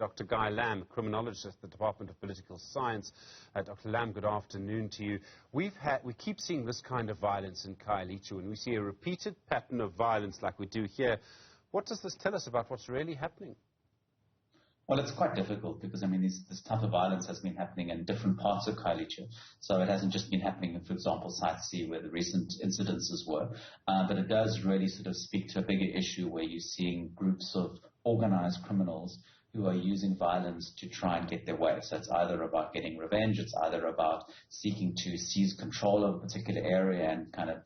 Dr. Guy Lamb, criminologist at the Department of Political Science. Dr. Lamb, good afternoon to you. We keep seeing this kind of violence in Khayelitsha, and we see a repeated pattern of violence like we do here. What does this tell us about what's really happening? Well, it's quite difficult because, I mean, this type of violence has been happening in different parts of Khayelitsha. So it hasn't just been happening in, for example, Site C, where the recent incidences were. But it does really sort of speak to a bigger issue where you're seeing groups of organized criminals who are using violence to try and get their way. So it's either about getting revenge, it's either about seeking to seize control of a particular area and kind of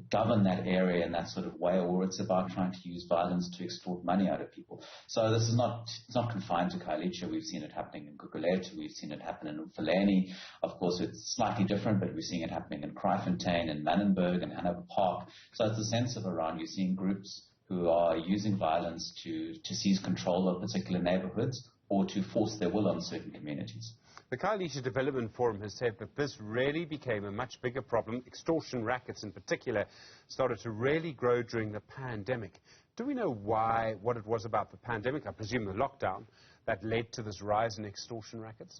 govern that area in that sort of way, or it's about trying to use violence to extort money out of people. So this is it's not confined to Khayelitsha. We've seen it happening in Khayelitsha, we've seen it happen in Umfuleni. Of course, it's slightly different, but we're seeing it happening in Kraaifontein, in Manenberg, and Hanover Park. So it's a sense of around, you're seeing groups who are using violence to seize control of particular neighborhoods or to force their will on certain communities. The Khayelitsha Development Forum has said that this really became a much bigger problem. Extortion rackets in particular started to really grow during the pandemic. Do we know what it was about the pandemic, I presume the lockdown, that led to this rise in extortion rackets?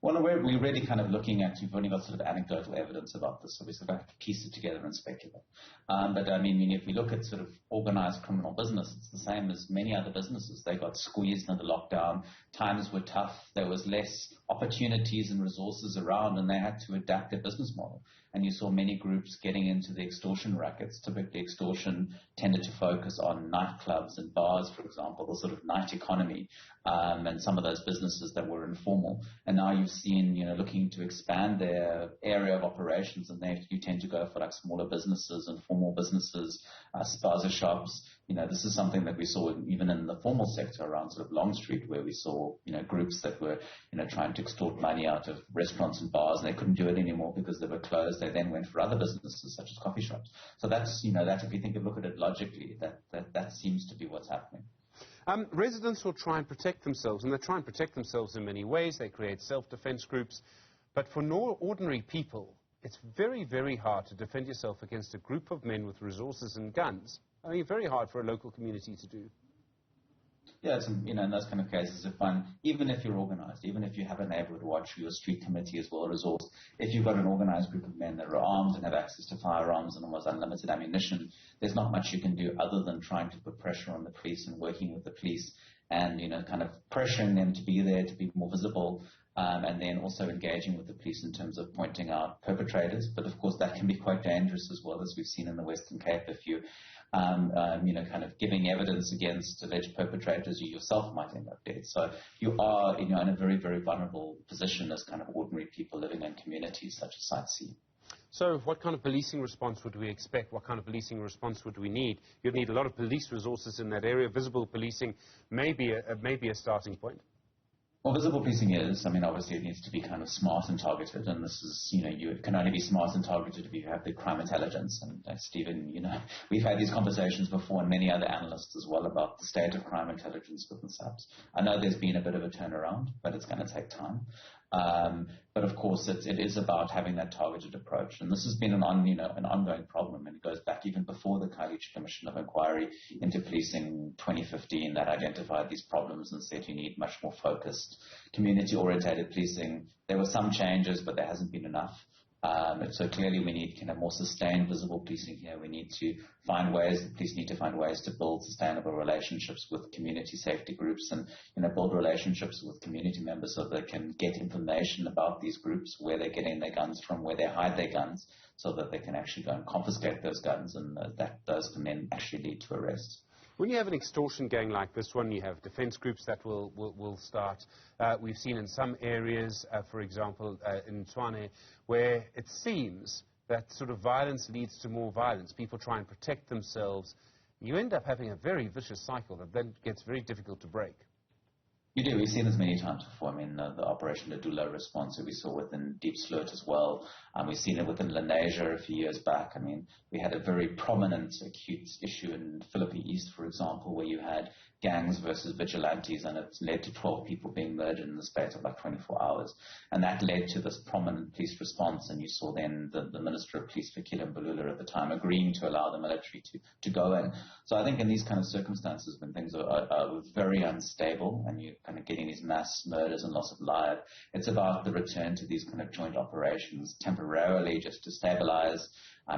Well, we're really kind of looking at, we've only got sort of anecdotal evidence about this, so we sort of have to piece it together and speculate. But I mean, if we look at sort of organized criminal business, it's the same as many other businesses. They got squeezed under lockdown, times were tough, there was less opportunities and resources around, and they had to adapt their business model. And you saw many groups getting into the extortion rackets. Typically, extortion tended to focus on nightclubs and bars, for example, the sort of night economy, and some of those businesses that were informal. And now you've seen, looking to expand their area of operations, and you tend to go for like smaller businesses, informal businesses, spaza shops. This is something that we saw even in the formal sector around sort of Long Street, where we saw, groups that were, trying to extort money out of restaurants and bars, and they couldn't do it anymore because they were closed. They then went for other businesses such as coffee shops. So that's, that if you look at it logically, that seems to be what's happening. Residents will try and protect themselves, and they try and protect themselves in many ways. They create self-defense groups. But for ordinary people, it's very, very hard to defend yourself against a group of men with resources and guns. I mean, very hard for a local community to do. Yeah, it's, in those kind of cases, even if you're organized, even if you have a neighborhood watch, your street committee is well resourced, if you've got an organized group of men that are armed and have access to firearms and almost unlimited ammunition, there's not much you can do other than trying to put pressure on the police and working with the police and, kind of pressuring them to be there, to be more visible, and then also engaging with the police in terms of pointing out perpetrators. But of course, that can be quite dangerous as well, as we've seen in the Western Cape. If you kind of giving evidence against alleged perpetrators, you yourself might end up dead. So you are, in a very, very vulnerable position as kind of ordinary people living in communities such as Site C. So what kind of policing response would we expect? What kind of policing response would we need? You'd need a lot of police resources in that area. Visible policing may be a starting point. Well, visible policing is, obviously it needs to be kind of smart and targeted, and this is, you can only be smart and targeted if you have the crime intelligence. And Stephen, we've had these conversations before, and many other analysts as well, about the state of crime intelligence within SAPS. I know there's been a bit of a turnaround, but it's going to take time. But of course, it is about having that targeted approach, and this has been an ongoing problem, and it goes back even before the Khayelitsha Commission of Inquiry into Policing 2015 that identified these problems and said you need much more focused, community-orientated policing. There were some changes, but there hasn't been enough. So clearly we need kind of more sustained visible policing here. We need to find ways, the police need to find ways to build sustainable relationships with community safety groups and, build relationships with community members so they can get information about these groups, where they're getting their guns from, where they hide their guns, so that they can actually go and confiscate those guns, and those can then actually lead to arrests. When you have an extortion gang like this one, you have defense groups that will start. We've seen in some areas, for example, in Tshwane, where it seems that sort of violence leads to more violence. People try and protect themselves. You end up having a very vicious cycle that then gets very difficult to break. You do. We've seen this many times before. I mean, the Operation Ladula response that we saw within Deep Sloot as well. We've seen it within Lenasia a few years back. I mean, we had a very prominent acute issue in Philippi East, for example, where you had gangs versus vigilantes, and it led to 12 people being murdered in the space of like 24 hours. And that led to this prominent police response, and you saw then the Minister of Police, Fikile Mbalula, at the time agreeing to allow the military to go in. So I think in these kind of circumstances, when things are very unstable and you're kind of getting these mass murders and loss of life, it's about the return to these kind of joint operations temporarily just to stabilize,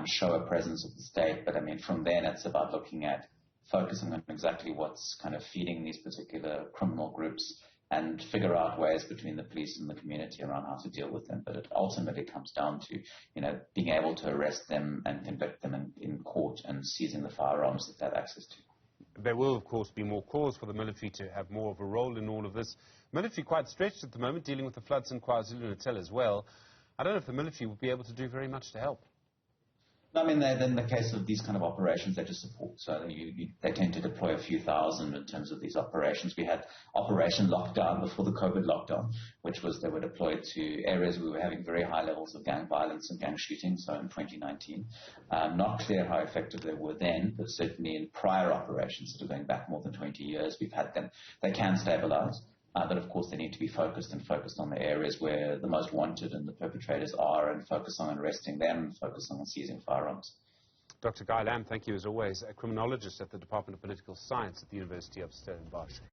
show a presence of the state. But I mean, from then it's about looking at focusing on exactly what's kind of feeding these particular criminal groups and figure out ways between the police and the community around how to deal with them. But it ultimately comes down to, being able to arrest them and convict them in court and seizing the firearms that they have access to. There will, of course, be more cause for the military to have more of a role in all of this. Military quite stretched at the moment, dealing with the floods in KwaZulu-Natal as well. I don't know if the military will be able to do very much to help. I mean, in the case of these kind of operations, they just support. So they tend to deploy a few thousand in terms of these operations. We had Operation Lockdown before the COVID lockdown, which was they were deployed to areas where we were having very high levels of gang violence and gang shooting, so in 2019. Not clear how effective they were then, but certainly in prior operations that are going back more than 20 years, we've had them. They can stabilize. But of course they need to be focused on the areas where the most wanted and the perpetrators are, and focus on arresting them, focus on seizing firearms. Dr. Guy Lamb, thank you as always, a criminologist at the Department of Political Science at the University of Stellenbosch.